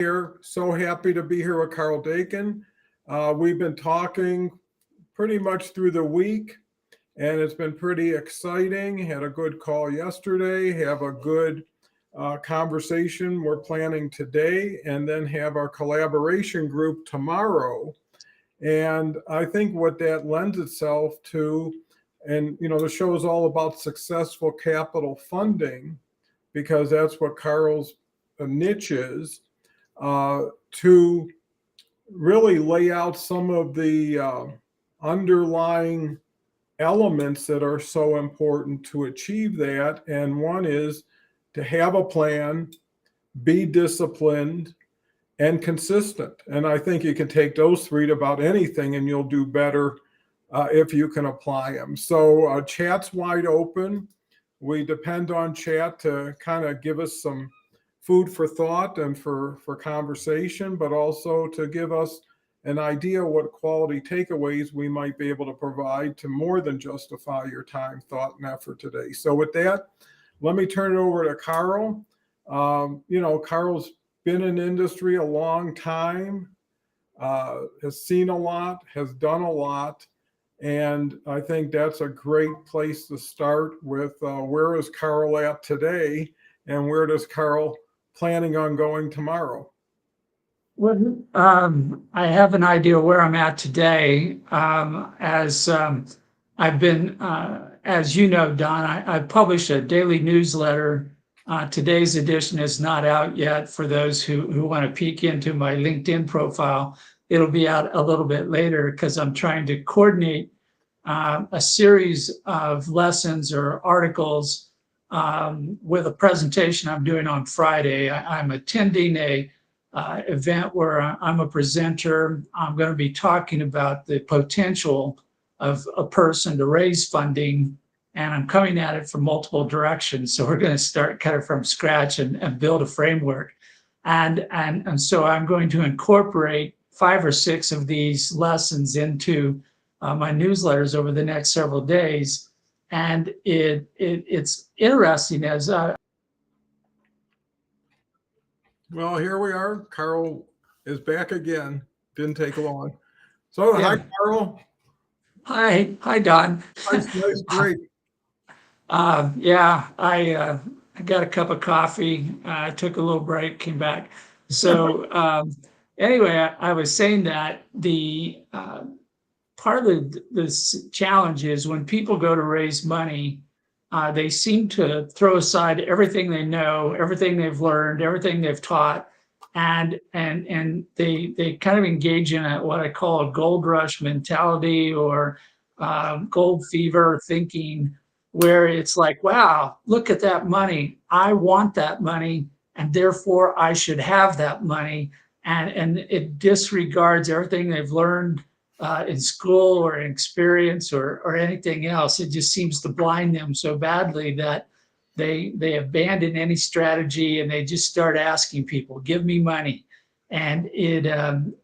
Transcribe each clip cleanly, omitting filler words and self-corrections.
Here, so happy to be here with Carl Dakin. We've been talking pretty much through the week, and it's been pretty exciting. Had a good call yesterday, have a good conversation we're planning today, and then have our collaboration group tomorrow. And I think what that lends itself to, and the show is all about successful capital funding because that's what Carl's niche is, to really lay out some of the underlying elements that are so important to achieve that. And one is to have a plan, be disciplined, and consistent. And I think you can take those three to about anything and you'll do better if you can apply them. So chat's wide open. We depend on chat to kind of give us some food for thought and for conversation, but also to give us an idea what quality takeaways we might be able to provide to more than justify your time, thought, and effort today. So with that, let me turn it over to Carl. Carl's been in industry a long time, has seen a lot, has done a lot. And I think that's a great place to start with where is Carl at today and where does Carl planning on going tomorrow? Well, I have an idea where I'm at today. As I've been, as you know, Don, I publish a daily newsletter. Today's edition is not out yet for those who want to peek into my LinkedIn profile. It'll be out a little bit later because I'm trying to coordinate a series of lessons or articles with a presentation I'm doing on Friday. I'm attending a event where I'm a presenter. I'm going to be talking about the potential of a person to raise funding, and I'm coming at it from multiple directions. So we're going to start kind of from scratch and build a framework. And so I'm going to incorporate 5 or 6 of these lessons into my newsletters over the next several days. And it's interesting as Well, here we are. Carl is back again. Didn't take long. So, Yeah. Hi, Carl. Hi, Don. Nice, great. Yeah, I got a cup of coffee. I took a little break, came back. So anyway, I was saying that the part of this challenge is when people go to raise money, they seem to throw aside everything they know, everything they've learned, everything they've taught, and they kind of engage in what I call a gold rush mentality or gold fever thinking, where it's like, wow, look at that money. I want that money, and therefore I should have that money. And it disregards everything they've learned in school or in experience or anything else. It just seems to blind them so badly that they abandon any strategy and they just start asking people, give me money. And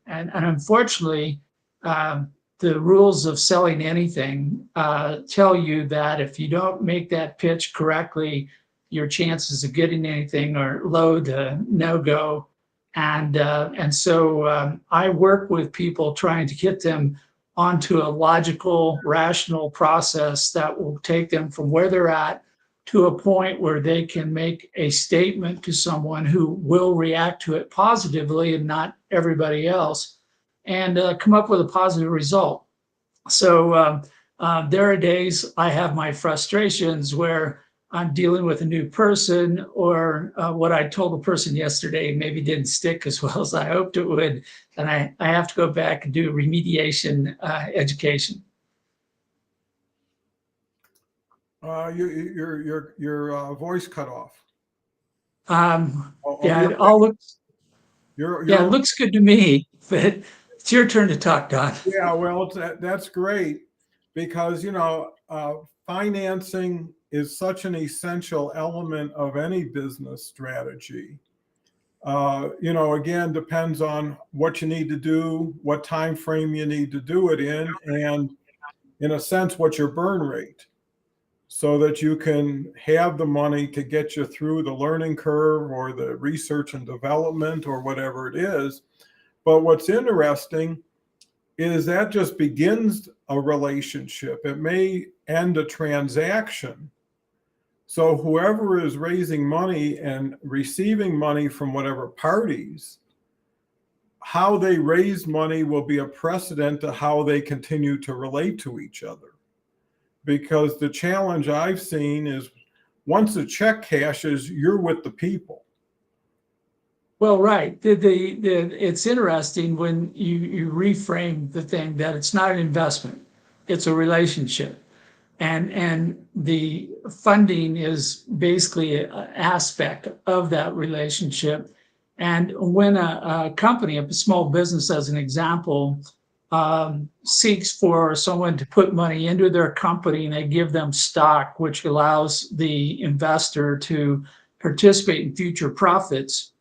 unfortunately, the rules of selling anything tell you that if you don't make that pitch correctly, your chances of getting anything are low to no go. And so I work with people trying to get them onto a logical, rational process that will take them from where they're at to a point where they can make a statement to someone who will react to it positively and not everybody else, and come up with a positive result. So there are days I have my frustrations where I'm dealing with a new person, or what I told the person yesterday maybe didn't stick as well as I hoped it would, and I have to go back and do remediation education. Your voice cut off. Yeah, it all looks You're it looks good to me, but it's your turn to talk, Don. Yeah, well, that's great because financing is such an essential element of any business strategy. Again, depends on what you need to do, what time frame you need to do it in, and in a sense, what's your burn rate. so that you can have the money to get you through the learning curve or the research and development or whatever it is. But what's interesting is that just begins a relationship. It may end a transaction. So whoever is raising money and receiving money from whatever parties, how they raise money will be a precedent to how they continue to relate to each other. Because the challenge I've seen is once the check cashes, you're with the people. Well, right. It's interesting when you reframe the thing that it's not an investment, it's a relationship. And the funding is basically an aspect of that relationship. And when a company, a small business, as an example, seeks for someone to put money into their company and they give them stock, which allows the investor to participate in future profits,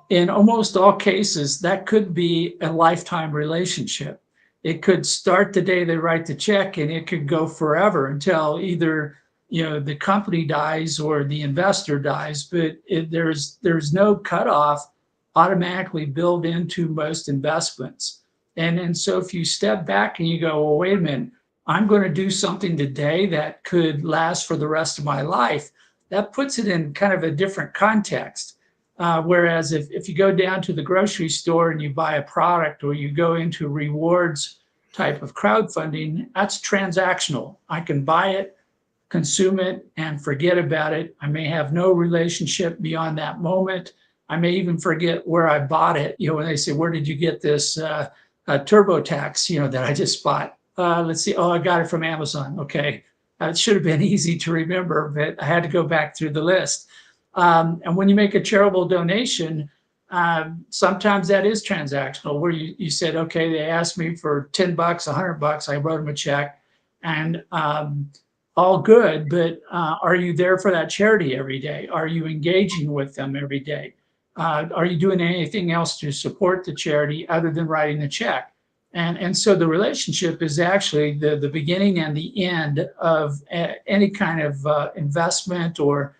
in almost all cases, that could be a lifetime relationship. It could start the day they write the check, and it could go forever until either the company dies or the investor dies. But there's no cutoff automatically built into most investments. And so if you step back and you go, well, wait a minute, I'm going to do something today that could last for the rest of my life, that puts it in kind of a different context. Whereas if you go down to the grocery store and you buy a product, or you go into rewards type of crowdfunding, that's transactional. I can buy it, consume it, and forget about it. I may have no relationship beyond that moment. I may even forget where I bought it. When they say, where did you get this TurboTax, that I just bought? Let's see. Oh, I got it from Amazon. Okay. It should have been easy to remember, but I had to go back through the list. And when you make a charitable donation, sometimes that is transactional, where you said, okay, they asked me for $10, $100, I wrote them a check, and all good. But are you there for that charity every day? Are you engaging with them every day? Are you doing anything else to support the charity other than writing the check? And so the relationship is actually the beginning and the end of any kind of investment or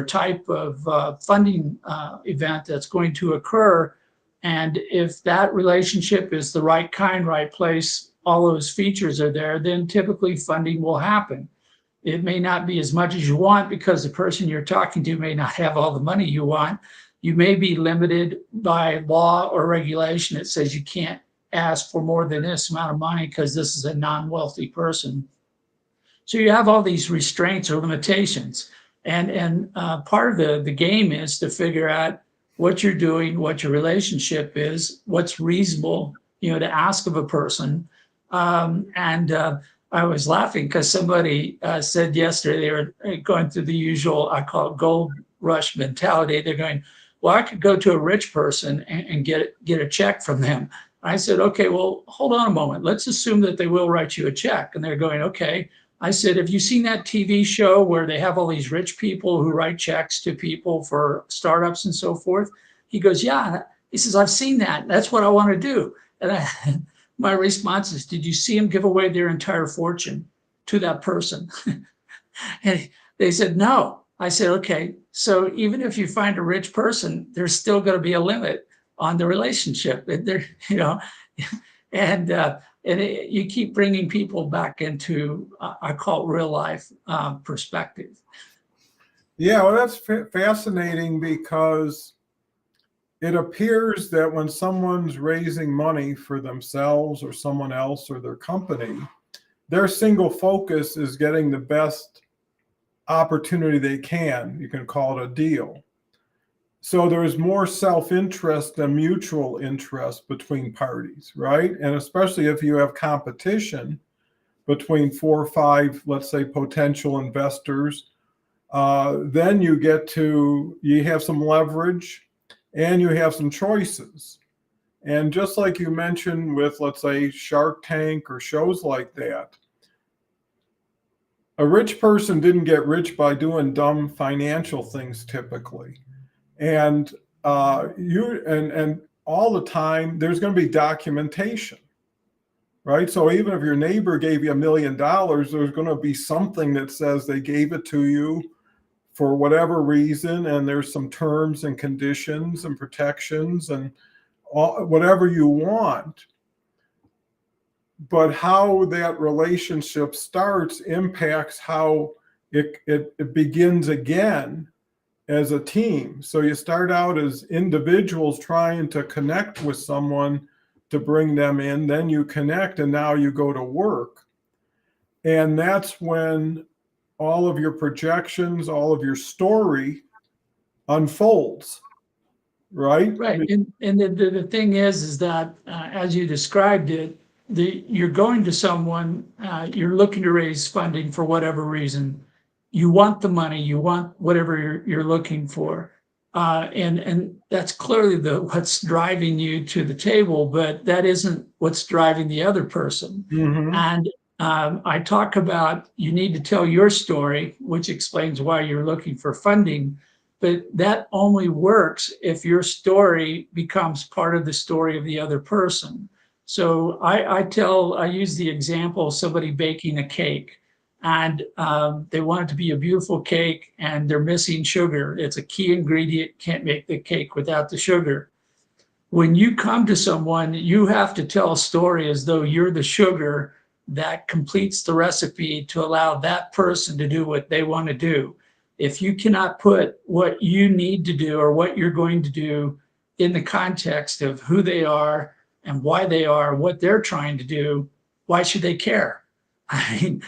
type of funding event that's going to occur. And if that relationship is the right kind, right place, all those features are there, then typically funding will happen. It may not be as much as you want because the person you're talking to may not have all the money you want. You may be limited by law or regulation that says you can't ask for more than this amount of money because this is a non-wealthy person. So you have all these restraints or limitations. And part of the game is to figure out what you're doing, what your relationship is, what's reasonable, to ask of a person. I was laughing because somebody said yesterday they were going through the usual, I call it gold rush mentality. They're going, well, I could go to a rich person and get a check from them. I said, okay, well, hold on a moment. Let's assume that they will write you a check. And they're going, okay. I said, have you seen that TV show where they have all these rich people who write checks to people for startups and so forth? He goes, yeah. He says, I've seen that. That's what I want to do. And my response is, did you see them give away their entire fortune to that person? And they said, no. I said, okay, so even if you find a rich person, there's still going to be a limit on the relationship. You keep bringing people back into, I call it real life perspective. Yeah, well, that's fascinating because it appears that when someone's raising money for themselves or someone else or their company, their single focus is getting the best opportunity they can. You can call it a deal. So there's more self-interest than mutual interest between parties, right? And especially if you have competition between 4 or 5, let's say, potential investors, then you have some leverage and you have some choices. And just like you mentioned with, let's say, Shark Tank or shows like that, a rich person didn't get rich by doing dumb financial things typically. And all the time, there's going to be documentation. right? So even if your neighbor gave you $1 million, there's going to be something that says they gave it to you for whatever reason, and there's some terms and conditions and protections and whatever you want. But how that relationship starts impacts how it begins again as a team. So you start out as individuals trying to connect with someone to bring them in, then you connect, and now you go to work. And that's when all of your projections, all of your story unfolds, right? Right. And the thing is that as you described it, you're going to someone, you're looking to raise funding for whatever reason. You want the money, you want whatever you're looking for. And that's clearly what's driving you to the table, but that isn't what's driving the other person. Mhm. And I talk about you need to tell your story, which explains why you're looking for funding. But that only works if your story becomes part of the story of the other person. So I use the example of somebody baking a cake, and they want it to be a beautiful cake, and they're missing sugar. It's a key ingredient. Can't make the cake without the sugar. When you come to someone, you have to tell a story as though you're the sugar that completes the recipe to allow that person to do what they want to do. If you cannot put what you need to do or what you're going to do in the context of who they are and why they are, what they're trying to do, why should they care? I mean,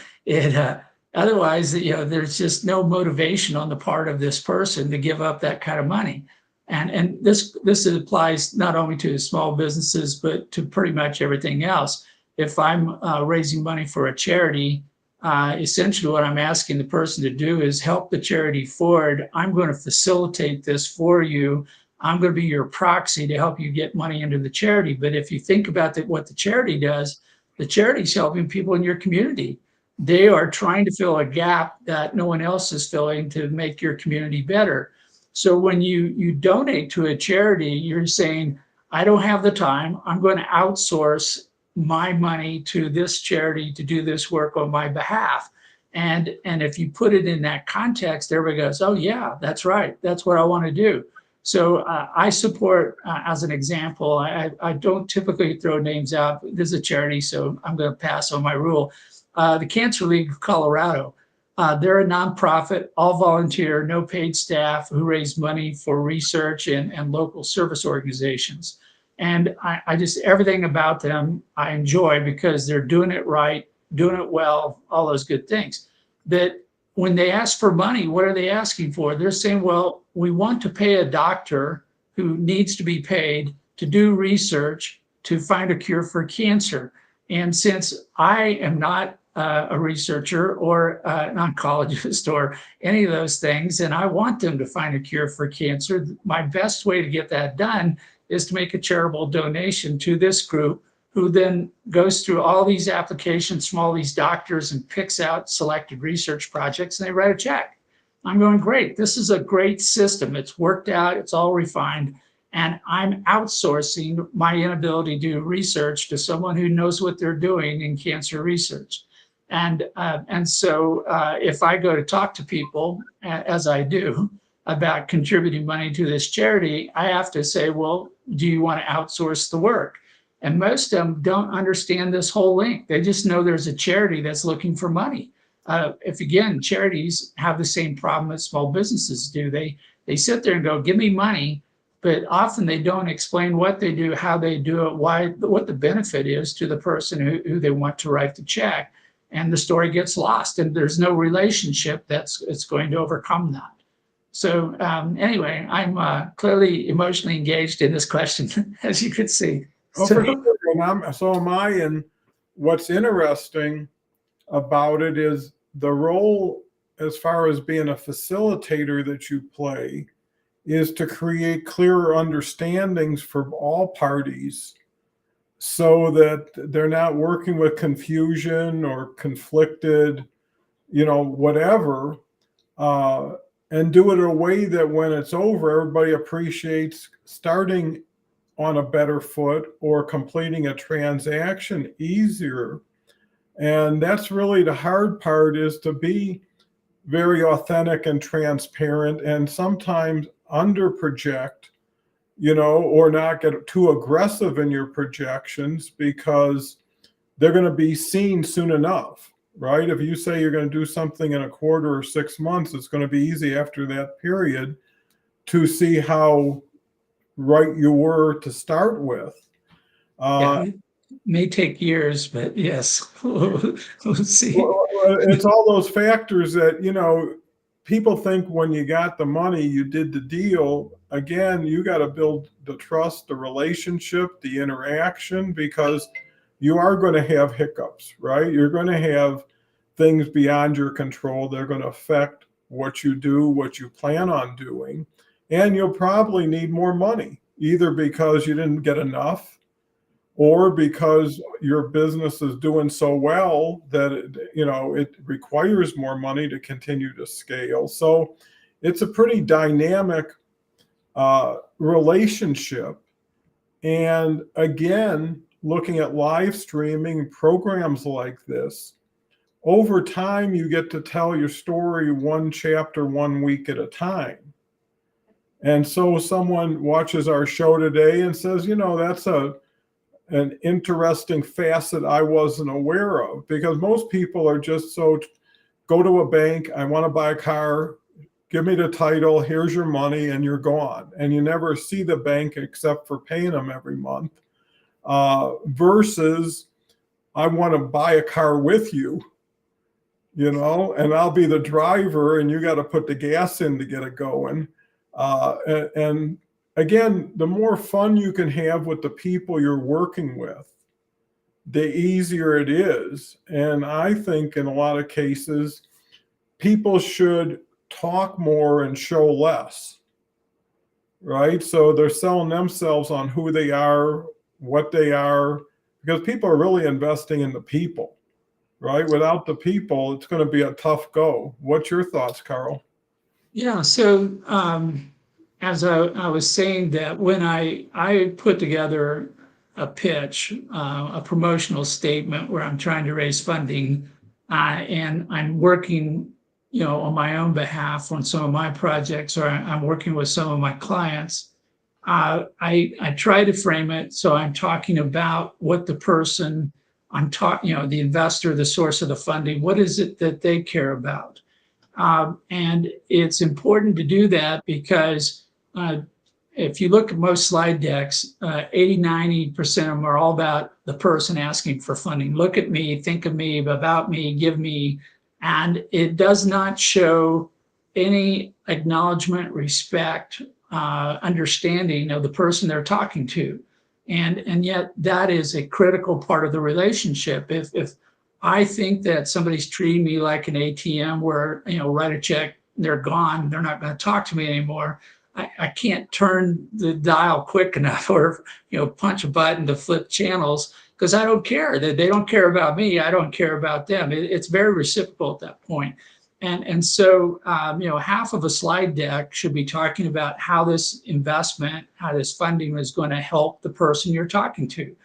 otherwise, there's just no motivation on the part of this person to give up that kind of money. And this applies not only to small businesses, but to pretty much everything else. If I'm raising money for a charity, essentially what I'm asking the person to do is help the charity forward. I'm going to facilitate this for you. I'm going to be your proxy to help you get money into the charity. But if you think about what the charity does, the charity is helping people in your community. They are trying to fill a gap that no one else is filling to make your community better. So when you donate to a charity, you're saying, I don't have the time. I'm going to outsource my money to this charity to do this work on my behalf. And if you put it in that context, everybody goes, oh yeah, that's right. That's what I want to do. So I support, as an example, I don't typically throw names out. This is a charity, so I'm going to pass on my rule. The Cancer League of Colorado. They're a nonprofit, all volunteer, no paid staff who raise money for research and local service organizations. And I just, everything about them I enjoy because they're doing it right, doing it well, all those good things. That when they ask for money, what are they asking for? They're saying, well, we want to pay a doctor who needs to be paid to do research to find a cure for cancer. And since I am not a researcher or an oncologist or any of those things, and I want them to find a cure for cancer, my best way to get that done is to make a charitable donation to this group, who then goes through all these applications from all these doctors and picks out selected research projects, and they write a check. I'm going, great, this is a great system. It's worked out, it's all refined. And I'm outsourcing my inability to do research to someone who knows what they're doing in cancer research. And so if I go to talk to people, as I do, about contributing money to this charity, I have to say, well, do you want to outsource the work? And most of them don't understand this whole link. They just know there's a charity that's looking for money. If again, charities have the same problem that small businesses do. They sit there and go, give me money, but often they don't explain what they do, how they do it, what the benefit is to the person who they want to write the check. And the story gets lost, and there's no relationship it's going to overcome that. So anyway, I'm clearly emotionally engaged in this question, as you could see. Oh, for sure. And so am I. And what's interesting about it is the role, as far as being a facilitator that you play, is to create clearer understandings for all parties so that they're not working with confusion or conflicted, whatever, and do it in a way that when it's over, everybody appreciates starting on a better foot or completing a transaction easier. And that's really the hard part, is to be very authentic and transparent and sometimes under project, or not get too aggressive in your projections, because they're going to be seen soon enough, right? If you say you're going to do something in a quarter or 6 months, it's going to be easy after that period to see how right you were to start with. Yeah, it may take years, but yes, we'll see. It's all those factors that, people think when you got the money, you did the deal. Again, you got to build the trust, the relationship, the interaction, because you are going to have hiccups, right? You're going to have things beyond your control. They're going to affect what you do, what you plan on doing. And you'll probably need more money, either because you didn't get enough, or because your business is doing so well that it requires more money to continue to scale. So it's a pretty dynamic relationship. And again, looking at live streaming programs like this, over time you get to tell your story one chapter 1 week at a time. And so someone watches our show today and says, that's an interesting facet I wasn't aware of, because most people are just go to a bank, I want to buy a car, give me the title, here's your money, and you're gone. And you never see the bank except for paying them every month. Versus, I want to buy a car with you, and I'll be the driver and you got to put the gas in to get it going. And again, the more fun you can have with the people you're working with, the easier it is. And I think in a lot of cases, people should talk more and show less, right? So they're selling themselves on who they are, what they are, because people are really investing in the people, right? Without the people, it's going to be a tough go. What's your thoughts, Carl? Yeah, so as I was saying, that when I put together a pitch, a promotional statement where I'm trying to raise funding, and I'm working, on my own behalf on some of my projects, or I'm working with some of my clients, I try to frame it so I'm talking about what the person I'm talking, the investor, the source of the funding, what is it that they care about? And it's important to do that because if you look at most slide decks, 80, 90% of them are all about the person asking for funding. Look at me, think of me, about me, give me. And it does not show any acknowledgement, respect, understanding of the person they're talking to. And yet that is a critical part of the relationship. If I think that somebody's treating me like an ATM where, write a check, they're gone, they're not going to talk to me anymore, I can't turn the dial quick enough or, punch a button to flip channels, because I don't care. They don't care about me. I don't care about them. It's very reciprocal at that point. And so, half of a slide deck should be talking about how this investment, how this funding is going to help the person you're talking to.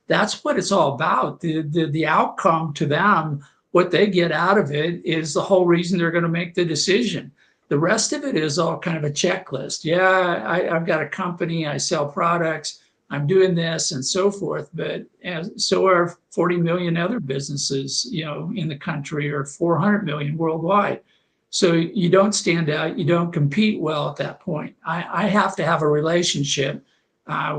That's what it's all about. The outcome to them, what they get out of it, is the whole reason they're going to make the decision. The rest of it is all kind of a checklist. Yeah, I've got a company, I sell products, I'm doing this and so forth, but so are 40 million other businesses, in the country, or 400 million worldwide. So you don't stand out, you don't compete well at that point. I have to have a relationship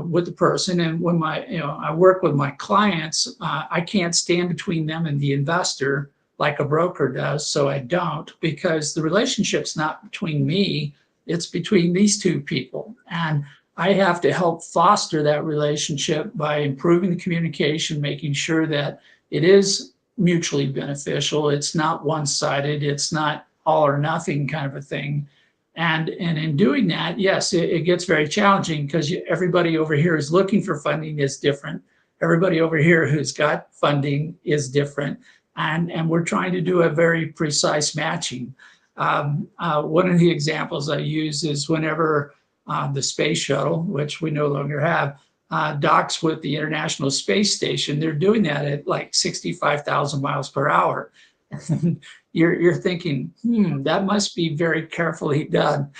with the person. And when I work with my clients, I can't stand between them and the investor like a broker does. So I don't, because the relationship's not between me, it's between these two people. And I have to help foster that relationship by improving the communication, making sure that it is mutually beneficial. It's not one-sided. It's not all or nothing kind of a thing. And in doing that, yes, it gets very challenging, because everybody over here who's looking for funding is different. Everybody over here who's got funding is different. And we're trying to do a very precise matching. One of the examples I use is whenever the space shuttle, which we no longer have, docks with the International Space Station, they're doing that at like 65,000 miles per hour. And you're thinking, that must be very carefully done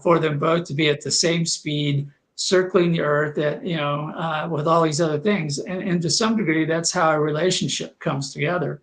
for them both to be at the same speed, circling the Earth at, with all these other things. And to some degree, that's how a relationship comes together.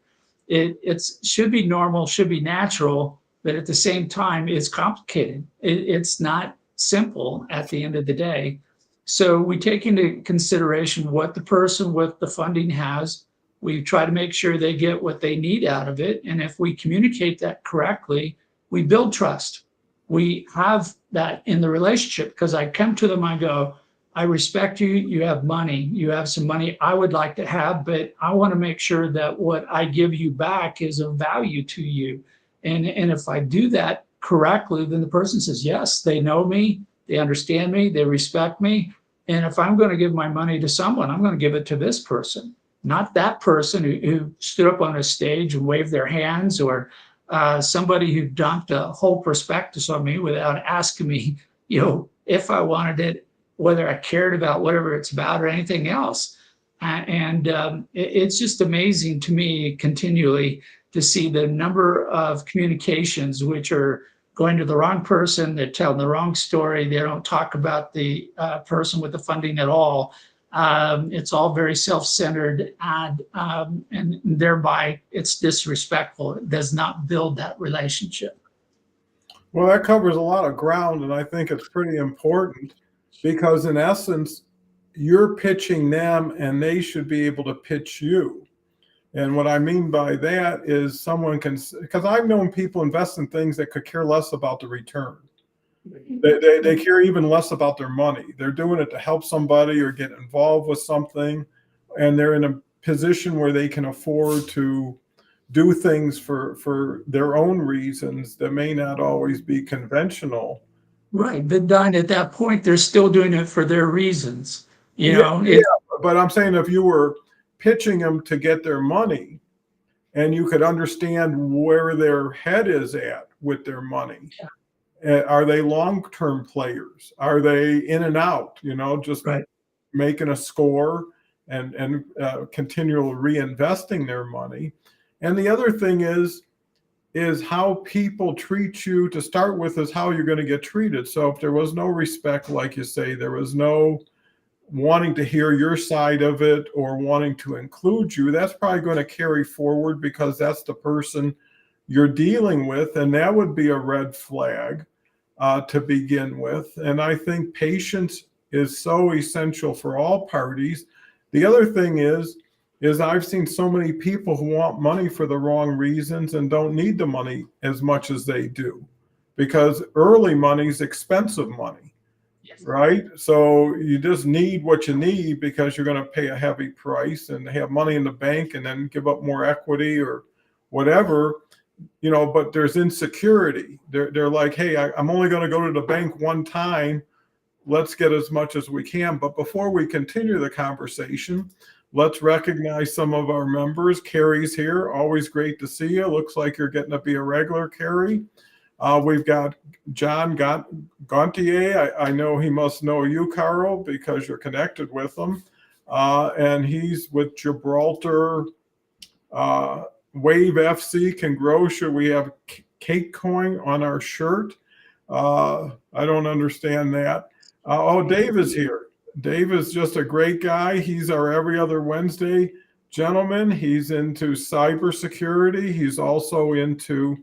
It should be normal, should be natural, but at the same time, it's complicated. It's not simple at the end of the day. So we take into consideration what the person with the funding has. We try to make sure they get what they need out of it. And if we communicate that correctly, we build trust. We have that in the relationship because I come to them, I go, I respect you. You have money. You have some money I would like to have, but I want to make sure that what I give you back is of value to you. And if I do that correctly, then the person says, yes, they know me, they understand me, they respect me. And if I'm going to give my money to someone, I'm going to give it to this person, not that person who stood up on a stage and waved their hands, or somebody who dumped a whole prospectus on me without asking me, if I wanted it, whether I cared about whatever it's about or anything else. It's just amazing to me continually to see the number of communications which are going to the wrong person. They're telling the wrong story. They don't talk about the person with the funding at all. It's all very self-centered, and thereby it's disrespectful. It does not build that relationship. Well, that covers a lot of ground, and I think it's pretty important because, in essence, you're pitching them and they should be able to pitch you. And what I mean by that is someone can, because I've known people invest in things that could care less about the return. They care even less about their money. They're doing it to help somebody or get involved with something, and they're in a position where they can afford to do things for their own reasons that may not always be conventional. Right, but Don, at that point, they're still doing it for their reasons. Yeah, but I'm saying if you were pitching them to get their money and you could understand where their head is at with their money. Are they long-term players? Are they in and out, just right. making a score and continually reinvesting their money? And the other thing is how people treat you to start with is how you're going to get treated. So if there was no respect, like you say, there was no wanting to hear your side of it or wanting to include you, that's probably going to carry forward because that's the person you're dealing with. And that would be a red flag to begin with. And I think patience is so essential for all parties. The other thing is I've seen so many people who want money for the wrong reasons and don't need the money as much as they do, because early money is expensive money. Yes. Right? So you just need what you need because you're going to pay a heavy price and have money in the bank and then give up more equity or whatever, but there's insecurity. They're like, hey, I'm only going to go to the bank one time. Let's get as much as we can. But before we continue the conversation, let's recognize some of our members. Carrie's here. Always great to see you. Looks like you're getting to be a regular, Carrie. We've got John Gontier. I know he must know you, Carl, because you're connected with him. And he's with Gibraltar Wave FC Congrotia. We have Cake Coin on our shirt. I don't understand that. Dave is here. Dave is just a great guy. He's our every other Wednesday gentleman. He's into cybersecurity. He's also into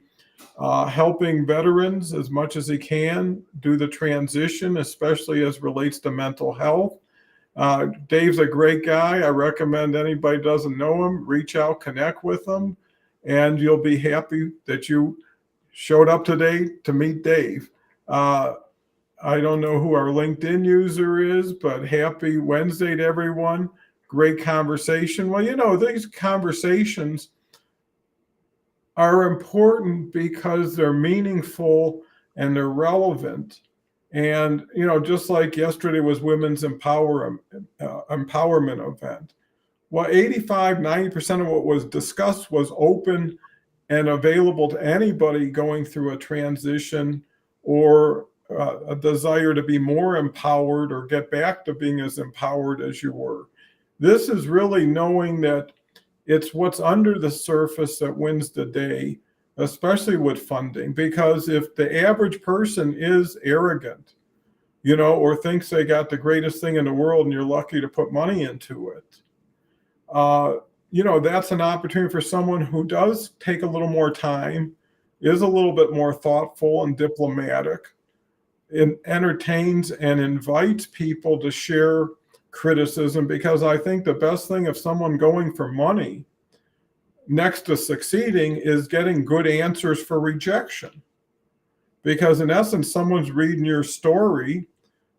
helping veterans as much as he can do the transition, especially as relates to mental health. Dave's a great guy. I recommend anybody doesn't know him, reach out, connect with him, and you'll be happy that you showed up today to meet Dave. I don't know who our LinkedIn user is, but happy Wednesday to everyone. Great conversation. Well, these conversations are important because they're meaningful and they're relevant. And, just like yesterday was Women's Empowerment event. Well, 85-90% of what was discussed was open and available to anybody going through a transition or a desire to be more empowered or get back to being as empowered as you were. This is really knowing that it's what's under the surface that wins the day, especially with funding. Because if the average person is arrogant, or thinks they got the greatest thing in the world and you're lucky to put money into it, that's an opportunity for someone who does take a little more time, is a little bit more thoughtful and diplomatic, and entertains and invites people to share criticism. Because I think the best thing of someone going for money next to succeeding is getting good answers for rejection. Because in essence, someone's reading your story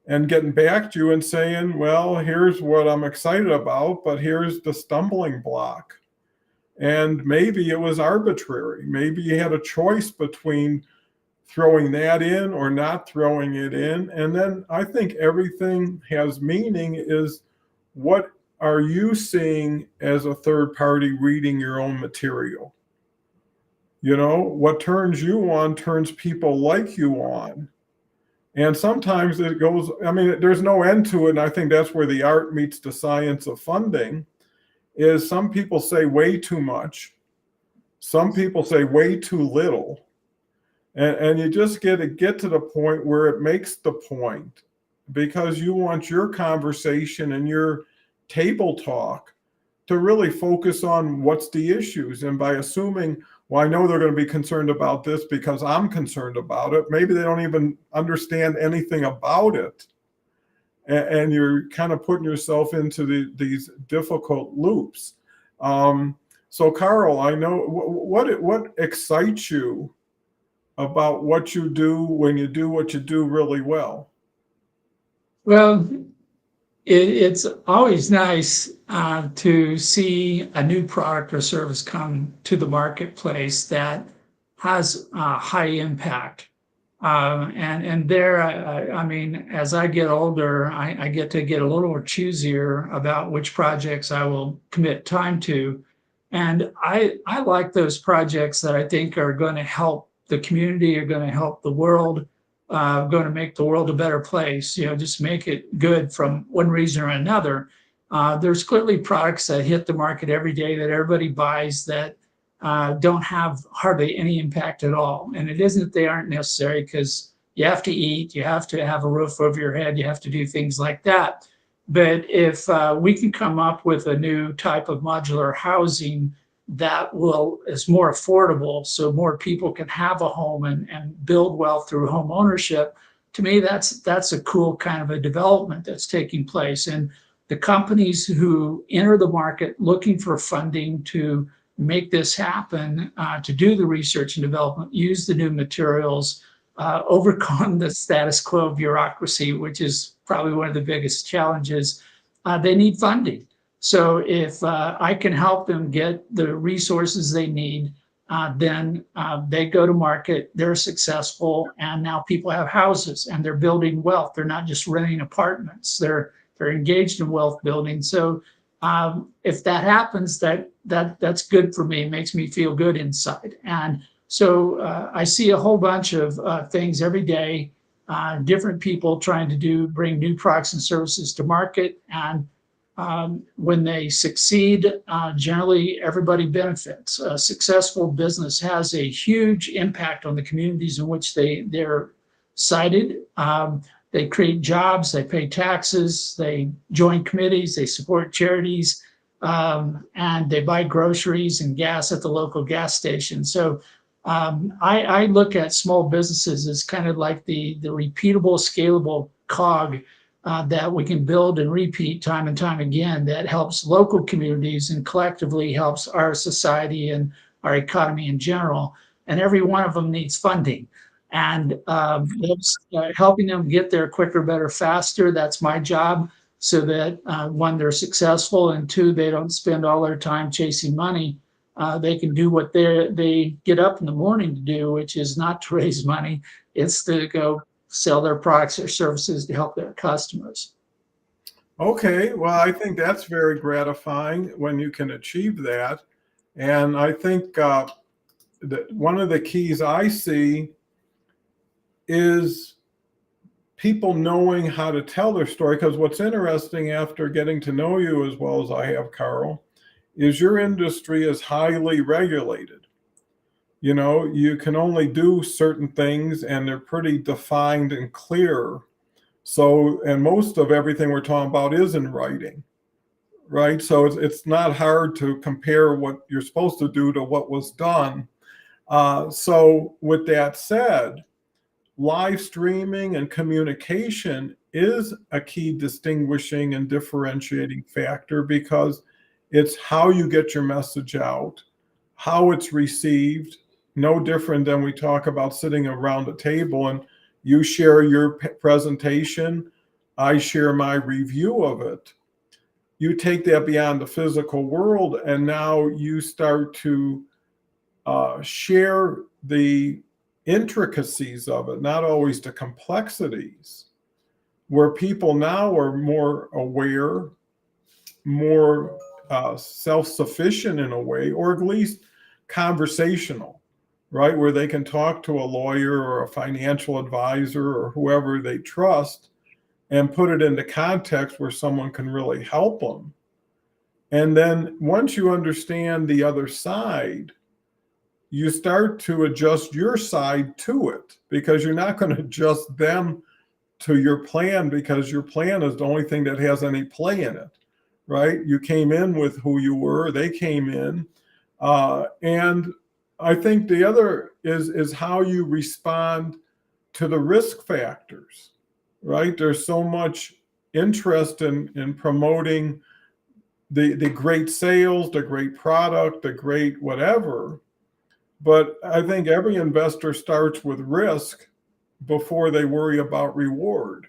and getting back to you and saying, well, here's what I'm excited about, but here's the stumbling block. And maybe it was arbitrary. Maybe you had a choice between throwing that in or not throwing it in. And then I think everything has meaning is, what are you seeing as a third party reading your own material? What turns you on turns people like you on. And sometimes it goes, there's no end to it. And I think that's where the art meets the science of funding, is some people say way too much. Some people say way too little. And you just get to the point where it makes the point, because you want your conversation and your table talk to really focus on what's the issues. And by assuming, well, I know they're going to be concerned about this because I'm concerned about it, maybe they don't even understand anything about it. And you're kind of putting yourself into these difficult loops. So Carl, I know what excites you about what you do when you do what you do really well? Well, it's always nice to see a new product or service come to the marketplace that has high impact. And there, as I get older, I get to get a little more choosier about which projects I will commit time to. And I like those projects that I think are going to help the community, are going to help the world, going to make the world a better place, just make it good from one reason or another. There's clearly products that hit the market every day that everybody buys that don't have hardly any impact at all. And it isn't that they aren't necessary, because you have to eat, you have to have a roof over your head, you have to do things like that. But if we can come up with a new type of modular housing that is more affordable, so more people can have a home and build wealth through home ownership, to me, that's a cool kind of a development that's taking place. And the companies who enter the market looking for funding to make this happen, to do the research and development, use the new materials, overcome the status quo bureaucracy, which is probably one of the biggest challenges, they need funding. So if I can help them get the resources they need, then they go to market, they're successful, and now people have houses and they're building wealth. They're not just renting apartments, they're engaged in wealth building. So if that happens, that's good for me. It makes me feel good inside. And so I see a whole bunch of things every day, different people trying to bring new products and services to market. And when they succeed, generally everybody benefits. A successful business has a huge impact on the communities in which they're sited. They create jobs, they pay taxes, they join committees, they support charities, and they buy groceries and gas at the local gas station. So I look at small businesses as kind of like the repeatable, scalable cog that we can build and repeat time and time again, that helps local communities and collectively helps our society and our economy in general. And every one of them needs funding. And helping them get there quicker, better, faster, that's my job, so that one, they're successful, and two, they don't spend all their time chasing money. They can do what they get up in the morning to do, which is not to raise money. It's to go sell their products or services to help their customers. Okay, well, I think that's very gratifying when you can achieve that. And I think that one of the keys I see is people knowing how to tell their story. Because what's interesting after getting to know you as well as I have, Carl, is your industry is highly regulated. You know, you can only do certain things and they're pretty defined and clear. So, and most of everything we're talking about is in writing, right? So it's not hard to compare what you're supposed to do to what was done. So with that said, live streaming and communication is a key distinguishing and differentiating factor because it's how you get your message out, how it's received, no different than we talk about sitting around a table and you share your presentation, I share my review of it. You take that beyond the physical world, and now you start to share the intricacies of it, not always the complexities, where people now are more aware, more self-sufficient in a way, or at least conversational, right? Where they can talk to a lawyer or a financial advisor or whoever they trust and put it into context where someone can really help them. And then once you understand the other side, you start to adjust your side to it because you're not going to adjust them to your plan because your plan is the only thing that has any play in it, right? You came in with who you were, they came in. And I think the other is how you respond to the risk factors, right? There's so much interest in promoting the great sales, the great product, the great whatever. But I think every investor starts with risk before they worry about reward.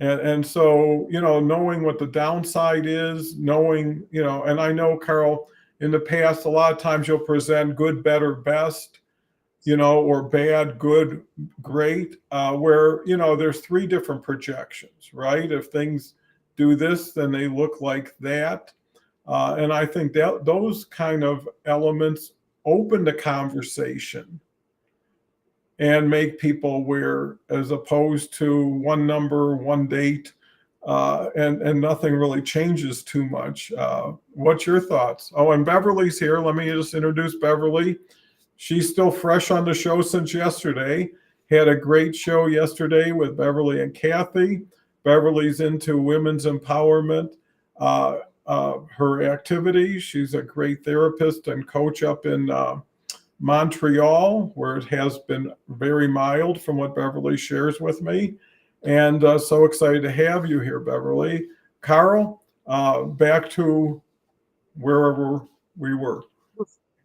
And so, you know, knowing what the downside is, knowing, you know, and I know, Carl, in the past, a lot of times you'll present good, better, best, you know, or bad, good, great, where, you know, there's three different projections, right? If things do this, then they look like that. And I think that those kind of elements open the conversation and make people aware as opposed to one number, one date, and nothing really changes too much. What's your thoughts? Oh, and Beverly's here. Let me just introduce Beverly. She's still fresh on the show since yesterday. Had a great show yesterday with Beverly and Kathy. Beverly's into women's empowerment. Her activities, she's a great therapist and coach up in Montreal, where it has been very mild from what Beverly shares with me. And so excited to have you here, Beverly. Carl, back to wherever we were.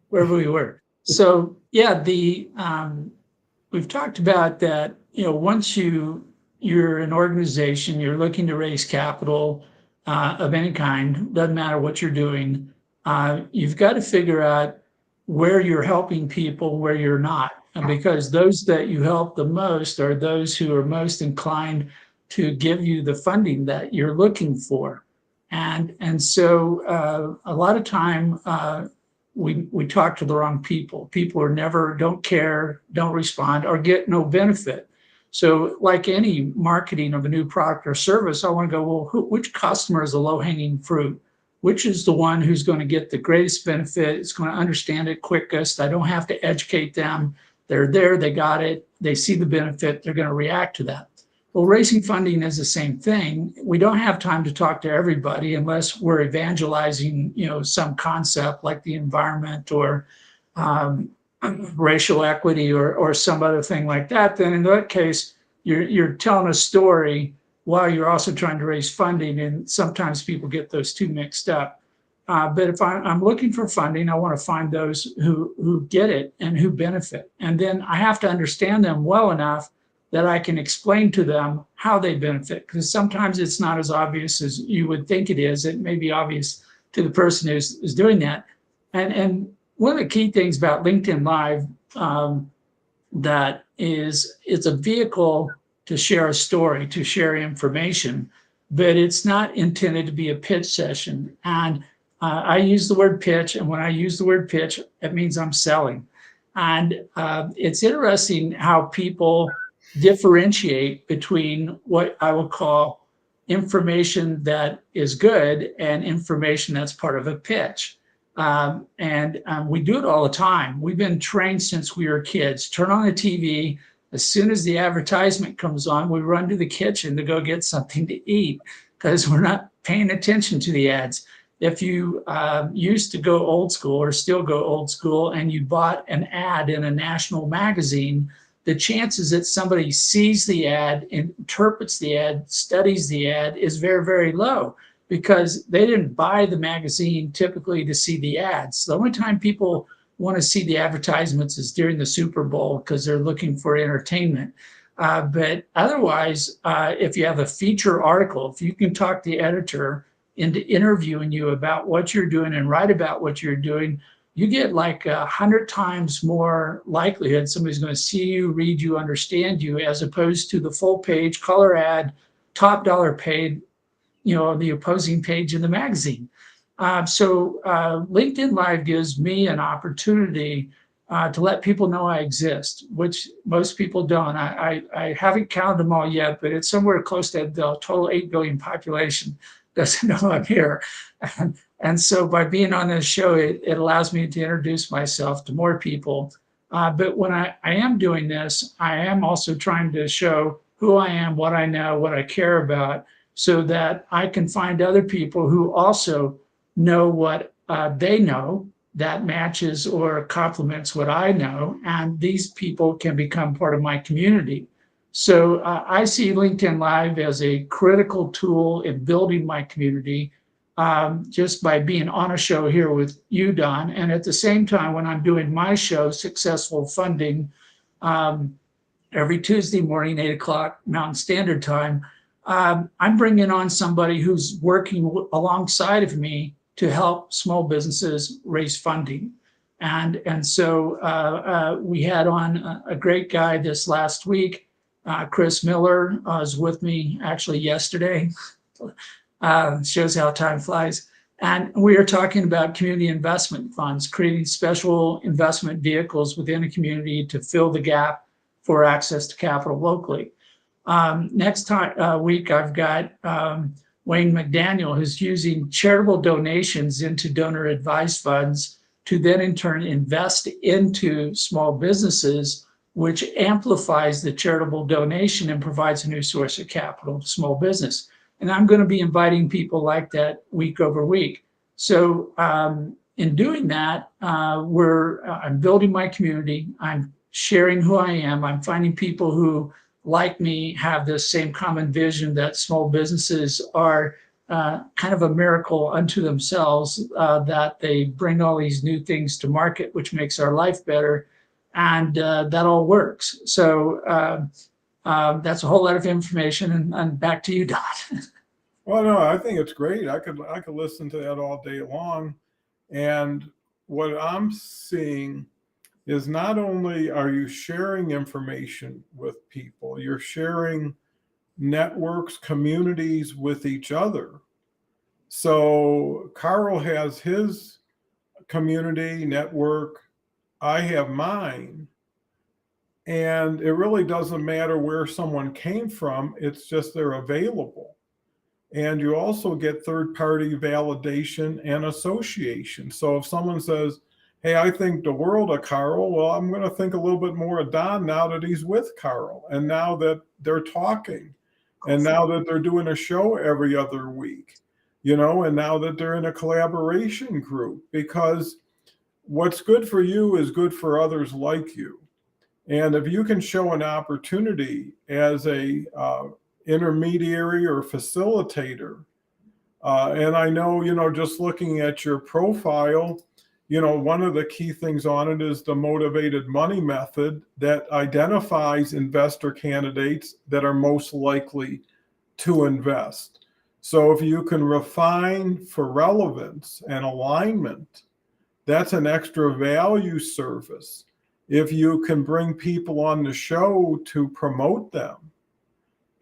Wherever we were. So yeah, we've talked about that, you know, once you're an organization, you're looking to raise capital of any kind, doesn't matter what you're doing, you've got to figure out where you're helping people, where you're not. And because those that you help the most are those who are most inclined to give you the funding that you're looking for. And so a lot of time we talk to the wrong people. People are never, don't care, don't respond, or get no benefit. So like any marketing of a new product or service, I want to go, well, which customer is the low-hanging fruit? Which is the one who's going to get the greatest benefit? It's going to understand it quickest. I don't have to educate them. They're there, they got it, they see the benefit, they're going to react to that. Well, raising funding is the same thing. We don't have time to talk to everybody unless we're evangelizing, you know, some concept like the environment or racial equity or some other thing like that. Then in that case, you're telling a story while you're also trying to raise funding, and sometimes people get those two mixed up. But if I'm looking for funding, I want to find those who get it and who benefit. And then I have to understand them well enough that I can explain to them how they benefit. Because sometimes it's not as obvious as you would think it is. It may be obvious to the person who's doing that. And one of the key things about LinkedIn Live that is, it's a vehicle to share a story, to share information, but it's not intended to be a pitch session. And I use the word pitch, and when I use the word pitch, it means I'm selling. And it's interesting how people differentiate between what I will call information that is good and information that's part of a pitch. We do it all the time. We've been trained since we were kids. Turn on the TV. As soon as the advertisement comes on, we run to the kitchen to go get something to eat because we're not paying attention to the ads. If you used to go old school or still go old school and you bought an ad in a national magazine, the chances that somebody sees the ad, interprets the ad, studies the ad is very, very low because they didn't buy the magazine typically to see the ads. The only time people want to see the advertisements is during the Super Bowl because they're looking for entertainment. But otherwise, if you have a feature article, if you can talk the editor into interviewing you about what you're doing and write about what you're doing, you get like 100 times more likelihood somebody's going to see you, read you, understand you, as opposed to the full page color ad, top dollar paid, the opposing page in the magazine. So LinkedIn Live gives me an opportunity to let people know I exist, which most people don't. I haven't counted them all yet, but it's somewhere close to the total 8 billion population doesn't know I'm here. And so by being on this show, it allows me to introduce myself to more people. But when I am doing this, I am also trying to show who I am, what I know, what I care about, so that I can find other people who also know what they know that matches or complements what I know. And these people can become part of my community. So I see LinkedIn Live as a critical tool in building my community, just by being on a show here with you, Don. And at the same time, when I'm doing my show, Successful Funding, every Tuesday morning, 8 o'clock Mountain Standard Time, I'm bringing on somebody who's working alongside of me to help small businesses raise funding. And so we had on a great guy this last week. Chris Miller was with me actually yesterday. Shows how time flies. And we are talking about community investment funds, creating special investment vehicles within a community to fill the gap for access to capital locally. Next week, I've got Wayne McDaniel, who's using charitable donations into donor advised funds to then in turn invest into small businesses, which amplifies the charitable donation and provides a new source of capital to small business. And I'm going to be inviting people like that week over week. So in doing that, I'm building my community. I'm sharing who I am. I'm finding people who, like me, have this same common vision that small businesses are kind of a miracle unto themselves, that they bring all these new things to market, which makes our life better. And that all works. So that's a whole lot of information. And back to you, Don. Well, no, I think it's great. I could listen to that all day long. And what I'm seeing is not only are you sharing information with people, you're sharing networks, communities with each other. So Carl has his community network, I have mine. And it really doesn't matter where someone came from, it's just they're available. And you also get third-party validation and association. So if someone says, hey, I think the world of Carl, well, I'm going to think a little bit more of Don now that he's with Carl, and now that they're talking, and now that they're doing a show every other week, and now that they're in a collaboration group, because what's good for you is good for others like you. And if you can show an opportunity as a intermediary or facilitator, and I know, just looking at your profile, one of the key things on it is the motivated money method that identifies investor candidates that are most likely to invest. So if you can refine for relevance and alignment, that's an extra value service. If you can bring people on the show to promote them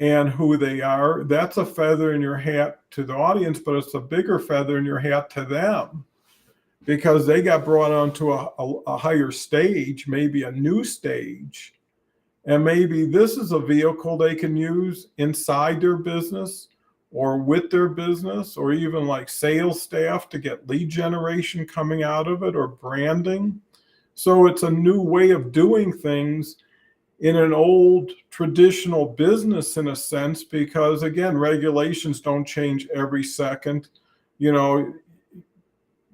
and who they are, that's a feather in your hat to the audience, but it's a bigger feather in your hat to them because they got brought onto a higher stage, maybe a new stage, And maybe this is a vehicle they can use inside their business or with their business, or even like sales staff to get lead generation coming out of it, or branding. So it's a new way of doing things in an old traditional business, in a sense, because again, regulations don't change every second. You know,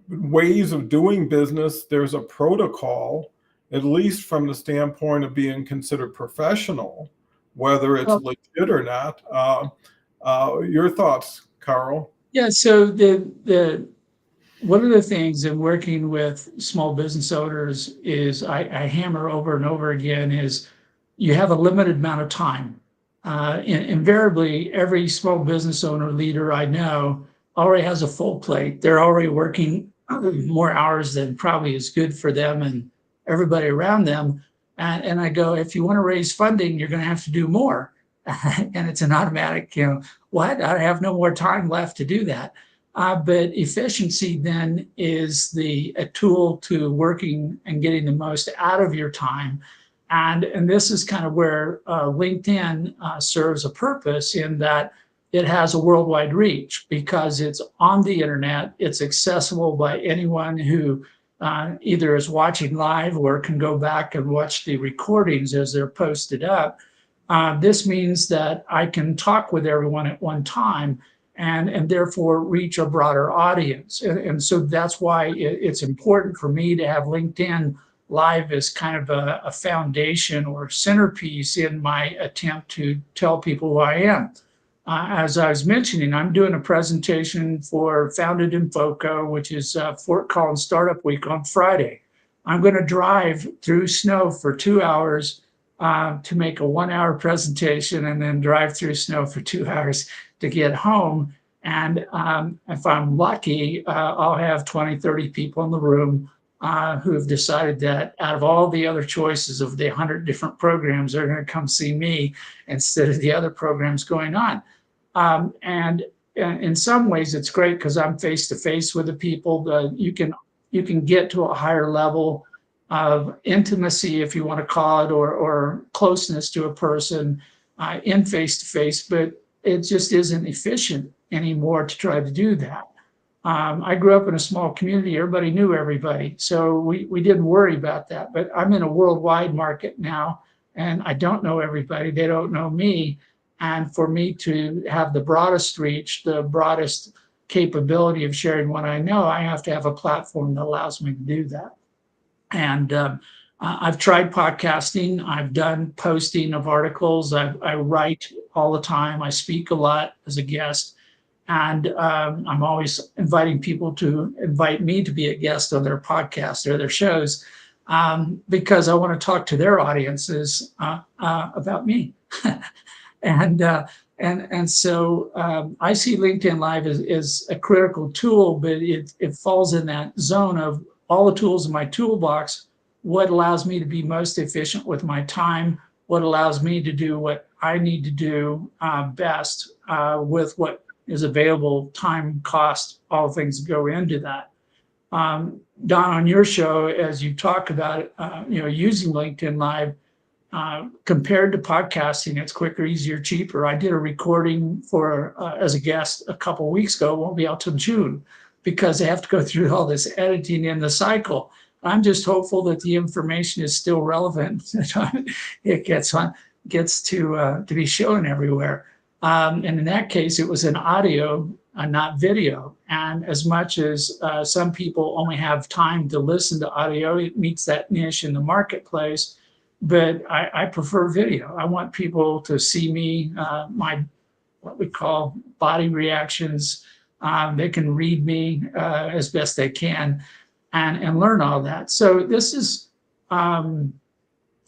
ways of doing business, there's a protocol, at least from the standpoint of being considered professional, whether it's Well, legit or not. Your thoughts, Carl? yeah, so the one of the things in working with small business owners is I hammer over and over again is you have a limited amount of time. Invariably, every small business owner leader I know already has a full plate. They're already working more hours than probably is good for them and everybody around them. And I go, if you want to raise funding, you're going to have to do more. And it's an automatic, what? I have no more time left to do that. But efficiency then is a tool to working and getting the most out of your time. And this is kind of where LinkedIn serves a purpose in that it has a worldwide reach because it's on the internet. It's accessible by anyone who either is watching live or can go back and watch the recordings as they're posted up. This means that I can talk with everyone at one time and therefore reach a broader audience. And so that's why it's important for me to have LinkedIn Live as kind of a foundation or centerpiece in my attempt to tell people who I am. As I was mentioning, I'm doing a presentation for Founded in FOCO, which is Fort Collins Startup Week on Friday. I'm going to drive through snow for 2 hours to make a 1 hour presentation and then drive through snow for 2 hours to get home. And if I'm lucky, I'll have 20, 30 people in the room who have decided that out of all the other choices of the 100 different programs, they're going to come see me instead of the other programs going on. And in some ways, it's great because I'm face to face with the people. You can get to a higher level of intimacy, if you want to call it, or closeness to a person in face to face, but it just isn't efficient anymore to try to do that. I grew up in a small community. Everybody knew everybody. So we didn't worry about that. But I'm in a worldwide market now, and I don't know everybody. They don't know me. And for me to have the broadest reach, the broadest capability of sharing what I know, I have to have a platform that allows me to do that. And I've tried podcasting. I've done posting of articles. I write all the time. I speak a lot as a guest. And I'm always inviting people to invite me to be a guest on their podcast or their shows because I want to talk to their audiences about me. And so I see LinkedIn Live as a critical tool, but it falls in that zone of all the tools in my toolbox. What allows me to be most efficient with my time? What allows me to do what I need to do best with what is available, time, cost, all things that go into that. Don, on your show, as you talk about it, using LinkedIn Live, compared to podcasting, it's quicker, easier, cheaper. I did a recording for as a guest a couple of weeks ago. It won't be out till June because they have to go through all this editing in the cycle. I'm just hopeful that the information is still relevant. It gets to be shown everywhere. And in that case, it was an audio, not video. And as much as some people only have time to listen to audio, it meets that niche in the marketplace. But I prefer video. I want people to see me, my what we call body reactions. They can read me as best they can and learn all that. So this is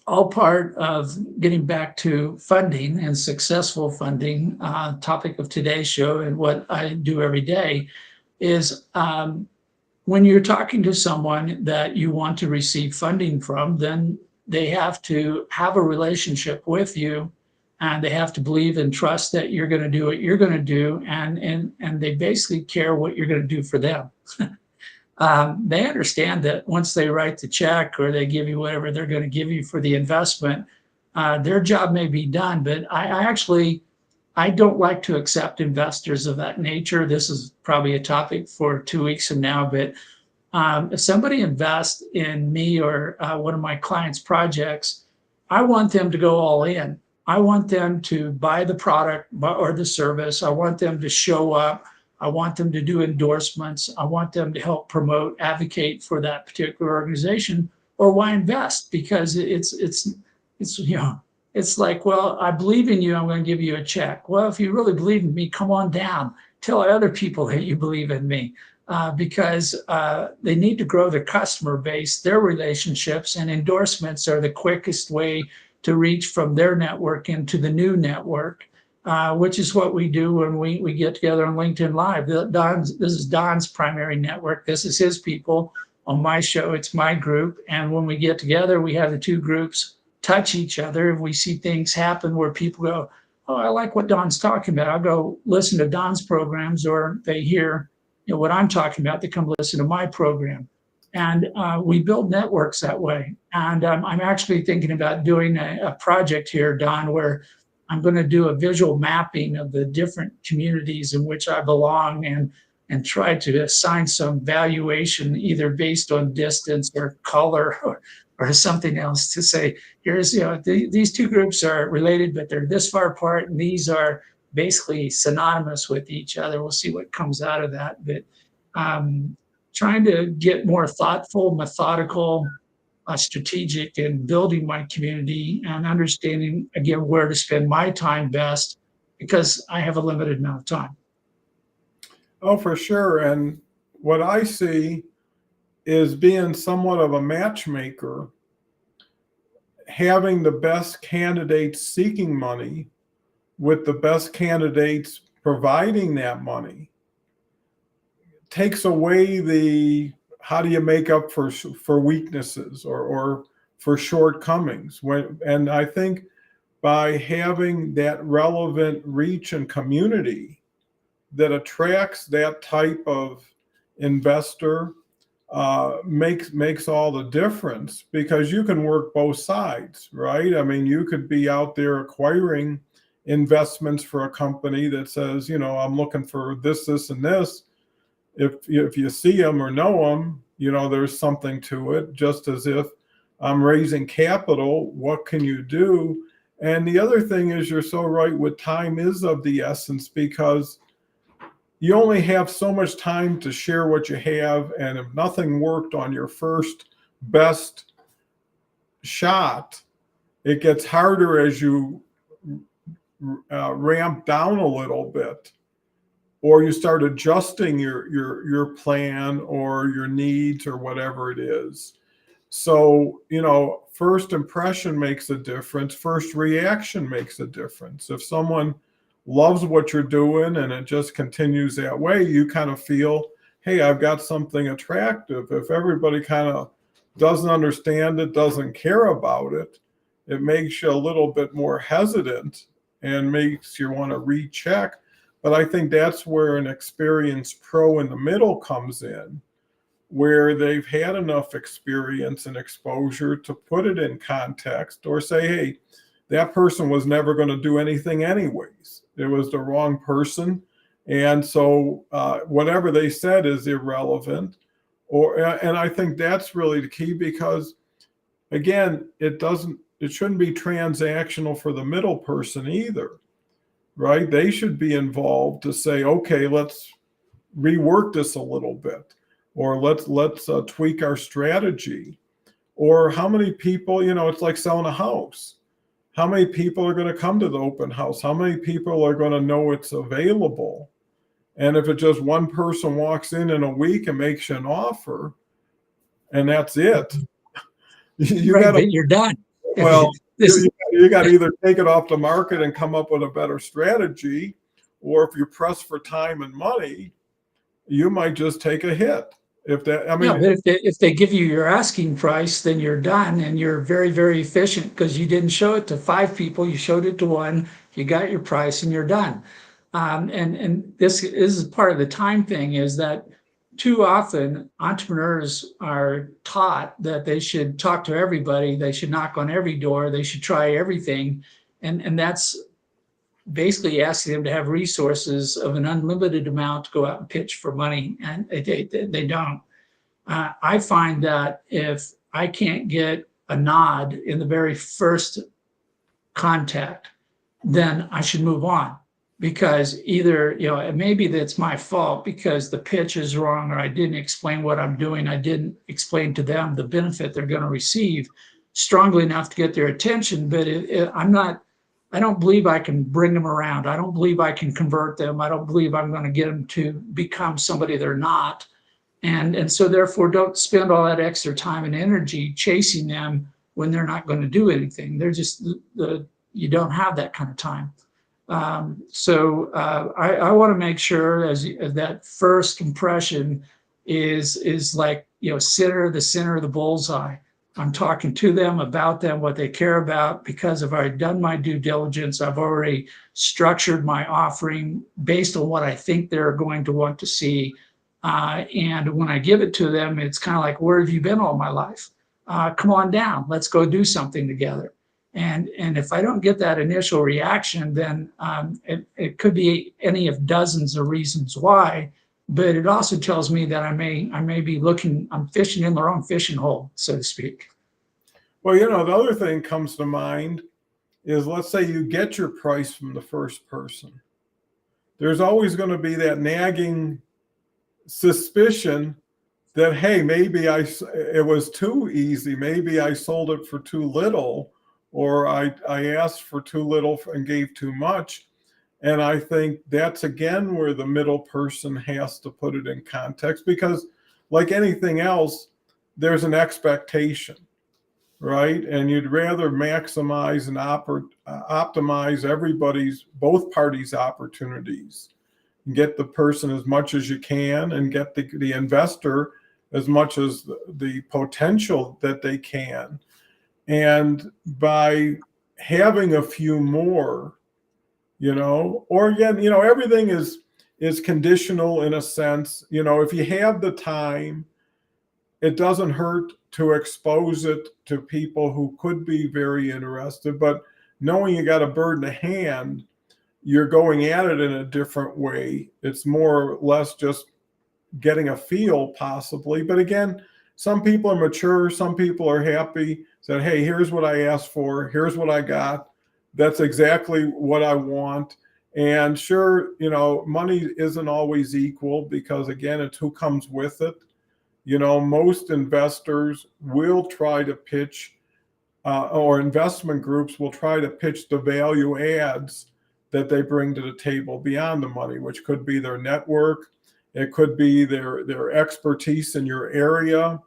all part of getting back to funding and successful funding. Topic of today's show and what I do every day is when you're talking to someone that you want to receive funding from, then they have to have a relationship with you and they have to believe and trust that you're going to do what you're going to do. And they basically care what you're going to do for them. They understand that once they write the check or they give you whatever they're going to give you for the investment, their job may be done, but I don't like to accept investors of that nature. This is probably a topic for 2 weeks from now, but if somebody invests in me or one of my clients' projects, I want them to go all in. I want them to buy the product or the service. I want them to show up. I want them to do endorsements. I want them to help promote, advocate for that particular organization. Or why invest? Because it's it's like, well, I believe in you. I'm going to give you a check. Well, if you really believe in me, come on down. Tell other people that you believe in me. Because they need to grow their customer base, their relationships, and endorsements are the quickest way to reach from their network into the new network, which is what we do when we get together on LinkedIn Live. This is Don's primary network. This is his people. On my show, it's my group. And when we get together, we have the two groups touch each other. If we see things happen where people go, oh, I like what Don's talking about, I'll go listen to Don's programs, or they hear what I'm talking about, they come listen to my program. And we build networks that way. And I'm actually thinking about doing a project here, Don, where I'm going to do a visual mapping of the different communities in which I belong, and try to assign some valuation, either based on distance or color or something else, to say, here's, these two groups are related, but they're this far apart, and these are basically synonymous with each other. We'll see what comes out of that. But trying to get more thoughtful, methodical, strategic in building my community, and understanding, again, where to spend my time best, because I have a limited amount of time. Oh, for sure. And what I see is being somewhat of a matchmaker, having the best candidates seeking money with the best candidates providing that money takes away the how do you make up for weaknesses or for shortcomings. And I think by having that relevant reach and community that attracts that type of investor makes all the difference, because you can work both sides, right? I mean, you could be out there acquiring investments for a company that says, I'm looking for this, and this. If you see them or know them, there's something to it. Just as if I'm raising capital, what can you do? And the other thing is, you're so right, with time is of the essence, because you only have so much time to share what you have. And if nothing worked on your first best shot, it gets harder as you ramp down a little bit, or you start adjusting your plan or your needs or whatever it is. So, first impression makes a difference. First reaction makes a difference. If someone loves what you're doing and it just continues that way, you kind of feel, hey, I've got something attractive. If everybody kind of doesn't understand it, doesn't care about it, it makes you a little bit more hesitant and makes you want to recheck. But I think that's where an experienced pro in the middle comes in, where they've had enough experience and exposure to put it in context, or say, hey, that person was never going to do anything anyways. It was the wrong person. And so whatever they said is irrelevant. And I think that's really the key, because again, it shouldn't be transactional for the middle person either, right? They should be involved to say, okay, let's rework this a little bit, or let's tweak our strategy. Or how many people, it's like selling a house. How many people are going to come to the open house? How many people are going to know it's available? And if it's just one person walks in a week and makes you an offer, and that's it, you're done. Well, you got to either take it off the market and come up with a better strategy, or if you press for time and money, you might just take a hit. But if they give you your asking price, then you're done, and you're very, very efficient, because you didn't show it to 5 people, you showed it to 1, you got your price, and you're done. And this is part of the time thing, is that too often entrepreneurs are taught that they should talk to everybody, they should knock on every door, they should try everything. And that's basically asking them to have resources of an unlimited amount to go out and pitch for money, and they don't. I find that if I can't get a nod in the very first contact, then I should move on, because either, maybe that's my fault because the pitch is wrong, or I didn't explain what I'm doing. I didn't explain to them the benefit they're going to receive strongly enough to get their attention. But I don't believe I can bring them around. I don't believe I can convert them. I don't believe I'm going to get them to become somebody they're not. And so therefore, don't spend all that extra time and energy chasing them when they're not going to do anything. They're just you don't have that kind of time. I want to make sure as that first impression is like, the center of the bullseye. I'm talking to them about them, what they care about, because if I've done my due diligence, I've already structured my offering based on what I think they're going to want to see. And when I give it to them, it's kind of like, where have you been all my life? Come on down, let's go do something together. And if I don't get that initial reaction, then it could be any of dozens of reasons why. But it also tells me that I may be I'm fishing in the wrong fishing hole, so to speak. Well, the other thing comes to mind is, let's say you get your price from the first person. There's always going to be that nagging suspicion that, hey, maybe it was too easy. Maybe I sold it for too little, or I asked for too little and gave too much. And I think that's, again, where the middle person has to put it in context, because like anything else, there's an expectation, right? And you'd rather maximize and optimize both parties' opportunities, and get the person as much as you can, and get the investor as much as the potential that they can. And by having a few more, or again, everything is conditional in a sense. If you have the time, it doesn't hurt to expose it to people who could be very interested. But knowing you got a bird in the hand, you're going at it in a different way. It's more or less just getting a feel, possibly. But again, some people are mature, some people are happy, said, hey, here's what I asked for, here's what I got, that's exactly what I want. And sure, money isn't always equal, because again, it's who comes with it. Most investors will try to pitch, or investment groups will try to pitch the value adds that they bring to the table beyond the money, which could be their network. It could be their expertise in your area,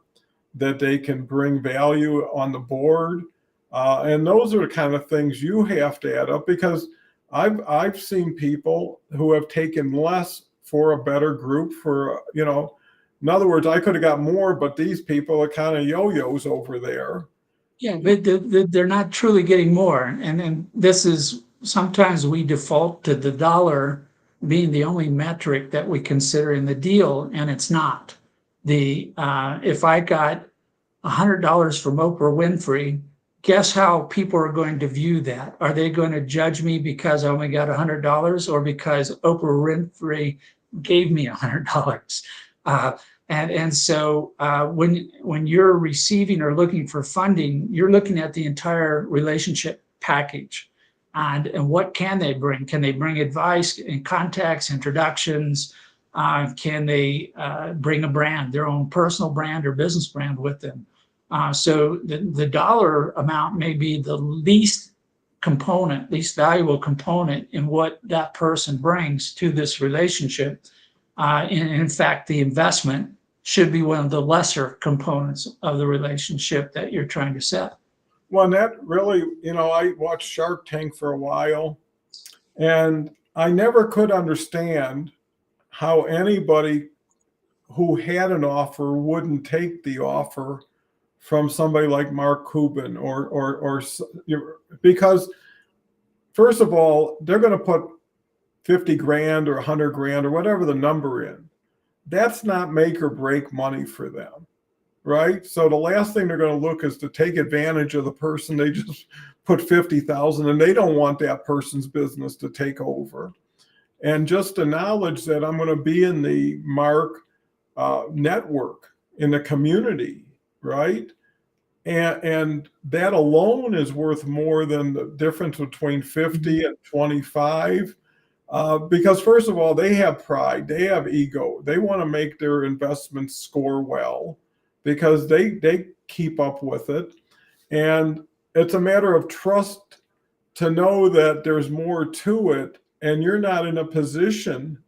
that they can bring value on the board. And those are the kind of things you have to add up, because I've seen people who have taken less for a better group in other words, I could have got more, but these people are kind of yo-yos over there. Yeah, but they're not truly getting more. And this is, sometimes we default to the dollar being the only metric that we consider in the deal, and it's not. If I got $100 from Oprah Winfrey, guess how people are going to view that? Are they going to judge me because I only got $100, or because Oprah Winfrey gave me $100? And so when you're receiving or looking for funding, you're looking at the entire relationship package. And what can they bring? Can they bring advice and contacts, introductions? Can they bring a brand, their own personal brand or business brand with them? So the dollar amount may be the least valuable component in what that person brings to this relationship. In fact, the investment should be one of the lesser components of the relationship that you're trying to set. Well, and that really, I watched Shark Tank for a while, and I never could understand how anybody who had an offer wouldn't take the offer from somebody like Mark Cuban, or because first of all, they're going to put 50 grand or 100 grand or whatever the number in. that's not make or break money for them, right? So the last thing they're going to look is to take advantage of the person they just put 50,000, and they don't want that person's business to take over. And just the knowledge that I'm going to be in the Mark network in the community, right? And that alone is worth more than the difference between 50 and 25. Because first of all, they have pride, they have ego, they want to make their investments score well because they keep up with it. And it's a matter of trust to know that there's more to it, and you're not in a position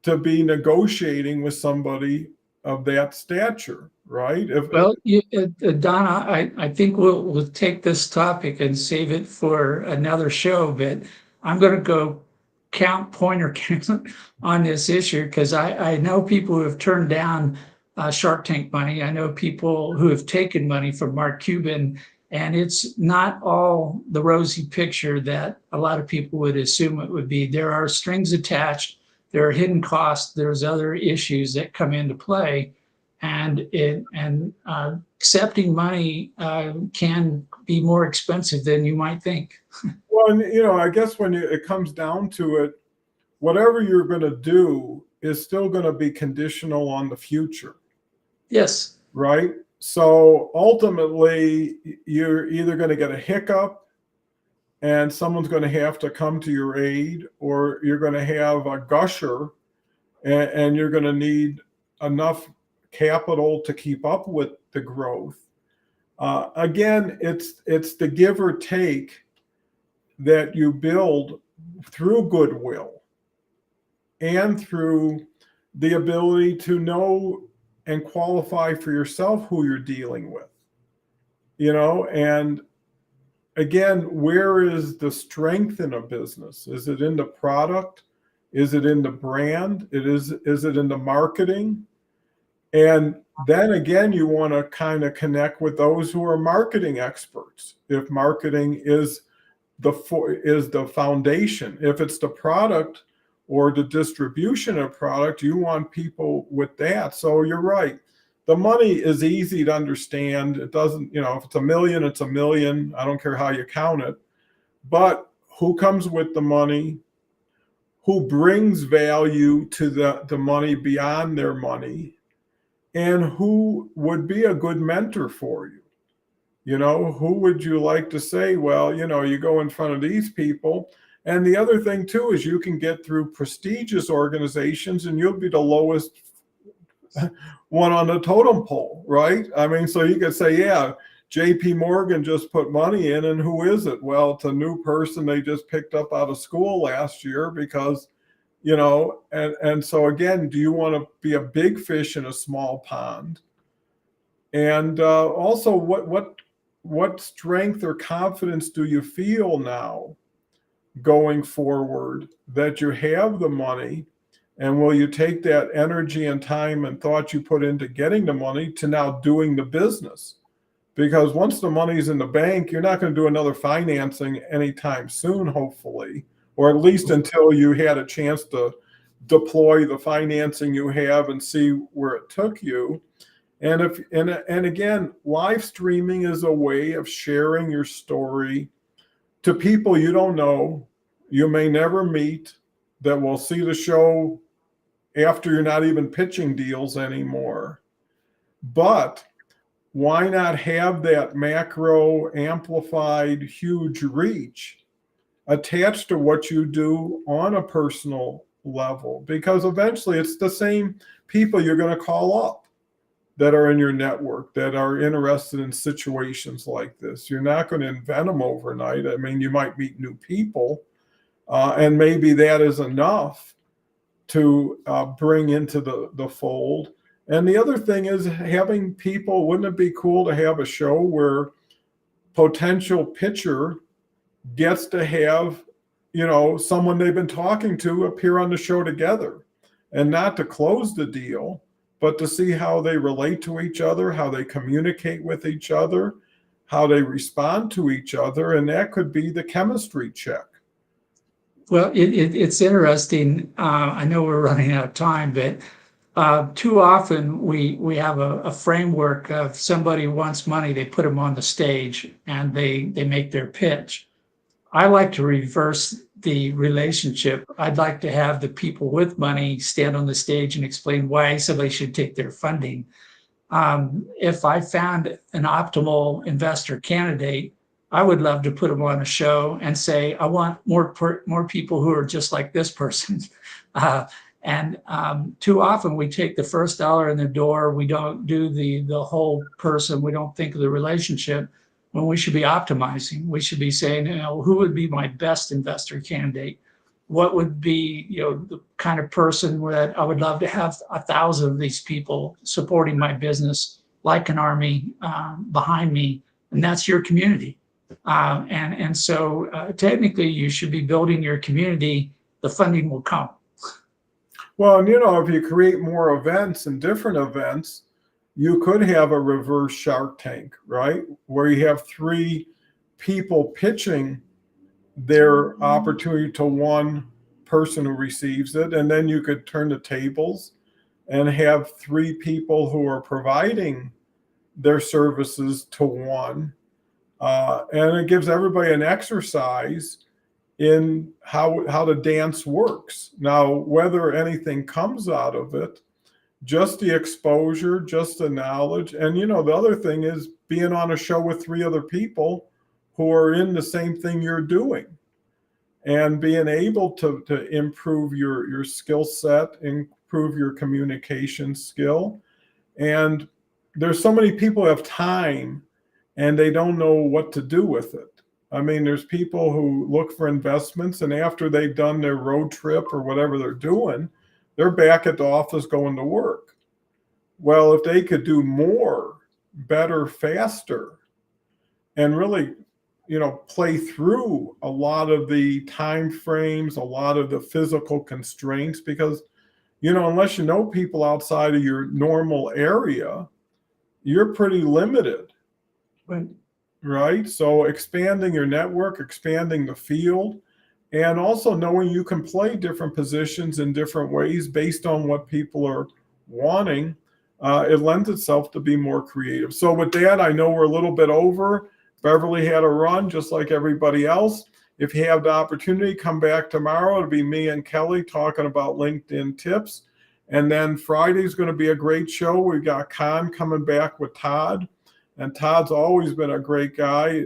to be negotiating with somebody of that stature, right? Well, Donna, I think we'll take this topic and save it for another show, but I'm going to go count pointer count on this issue because I know people who have turned down Shark Tank money. I know people who have taken money from Mark Cuban, and it's not all the rosy picture that a lot of people would assume it would be. There are strings attached, there are hidden costs, there's other issues that come into play. And accepting money can be more expensive than you might think. Well, and, I guess when it comes down to it, whatever you're going to do is still going to be conditional on the future. Yes. Right? So ultimately, you're either going to get a hiccup and someone's going to have to come to your aid, or you're going to have a gusher and you're going to need enough capital to keep up with the growth. Again, it's the give or take that you build through goodwill and through the ability to know and qualify for yourself who you're dealing with. And again, where is the strength in a business? Is it in the product? Is it in the brand? Is it in the marketing? And then again, you want to kind of connect with those who are marketing experts. If marketing is the foundation, if it's the product or the distribution of product, you want people with that. So you're right. The money is easy to understand. It doesn't, if it's $1 million, it's $1 million. I don't care how you count it. But who comes with the money? Who brings value to the money beyond their money? And who would be a good mentor for you? Who would you like to say, well, you go in front of these people. And the other thing too is you can get through prestigious organizations and you'll be the lowest one on the totem pole, right? I mean, so you could say, yeah, JP Morgan just put money in, and who is it? Well, it's a new person they just picked up out of school last year because and so again, do you want to be a big fish in a small pond? And also, what strength or confidence do you feel now going forward that you have the money? And will you take that energy and time and thought you put into getting the money to now doing the business? Because once the money's in the bank, you're not going to do another financing anytime soon, hopefully, or at least until you had a chance to deploy the financing you have and see where it took you. And again, live streaming is a way of sharing your story to people you don't know, you may never meet, that will see the show after you're not even pitching deals anymore. But why not have that macro amplified huge reach attached to what you do on a personal level? Because eventually it's the same people you're going to call up that are in your network that are interested in situations like this. You're not going to invent them overnight. I mean, you might meet new people, and maybe that is enough to bring into the fold. And the other thing is having people, wouldn't it be cool to have a show where potential pitcher gets to have, someone they've been talking to appear on the show together, and not to close the deal, but to see how they relate to each other, how they communicate with each other, how they respond to each other. And that could be the chemistry check. Well, it's interesting. I know we're running out of time, but Too often we have a framework of somebody wants money, they put them on the stage and they make their pitch. I like to reverse the relationship. I'd like to have the people with money stand on the stage and explain why somebody should take their funding. If I found an optimal investor candidate, I would love to put them on a show and say, I want more people who are just like this person. And too often we take the first dollar in the door. We don't do the whole person. We don't think of the relationship when we should be optimizing. We should be saying, who would be my best investor candidate? What would be, the kind of person that I would love to have 1,000 of these people supporting my business like an army behind me, and that's your community. So technically you should be building your community. The funding will come. Well, and if you create more events and different events, you could have a reverse Shark Tank, right? Where you have 3 people pitching their opportunity to one person who receives it. And then you could turn the tables and have 3 people who are providing their services to one. And it gives everybody an exercise in how the dance works. Now, whether anything comes out of it, just the exposure, just the knowledge. And, the other thing is being on a show with 3 other people who are in the same thing you're doing and being able to improve your skill set, improve your communication skill. And there's so many people who have time and they don't know what to do with it. I mean, there's people who look for investments, and after they've done their road trip or whatever they're doing, they're back at the office going to work. Well, if they could do more, better, faster, and really, play through a lot of the time frames, a lot of the physical constraints, because, unless you know people outside of your normal area, you're pretty limited. Right? So expanding your network, expanding the field, and also knowing you can play different positions in different ways based on what people are wanting, it lends itself to be more creative. So with that, I know we're a little bit over. Beverly had a run just like everybody else. If you have the opportunity, come back tomorrow. It'll be me and Kelly talking about LinkedIn tips. And then Friday's going to be a great show. We've got Con coming back with Todd. And Todd's always been a great guy,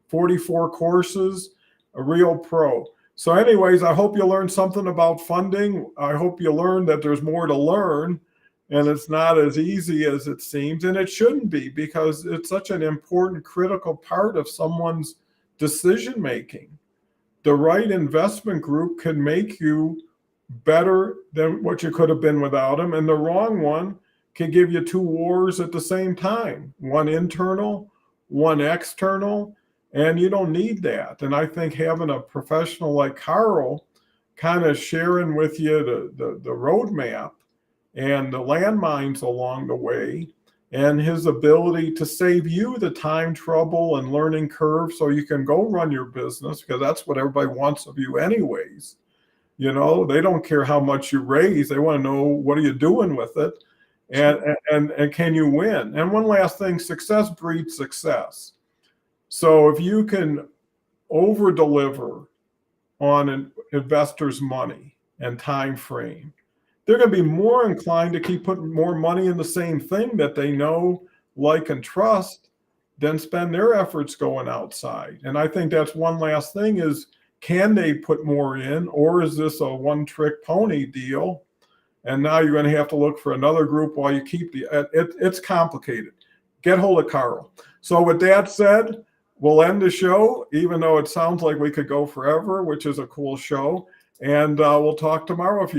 44 courses, a real pro. So anyways, I hope you learned something about funding. I hope you learned that there's more to learn and it's not as easy as it seems. And it shouldn't be, because it's such an important, critical part of someone's decision-making. The right investment group can make you better than what you could have been without them. And the wrong one can give you 2 wars at the same time, one internal, one external, and you don't need that. And I think having a professional like Carl kind of sharing with you the roadmap and the landmines along the way, and his ability to save you the time, trouble, and learning curve so you can go run your business, because that's what everybody wants of you anyways. They don't care how much you raise. They want to know, what are you doing with it? And can you win? And one last thing, success breeds success. So if you can over deliver on an investor's money and time frame, they're going to be more inclined to keep putting more money in the same thing that they know, like, and trust than spend their efforts going outside. And I think that's one last thing is, can they put more in, or is this a one-trick pony deal? And now you're going to have to look for another group while you keep it's complicated. Get hold of Carl. So with that said, we'll end the show, even though it sounds like we could go forever, which is a cool show. And we'll talk tomorrow if you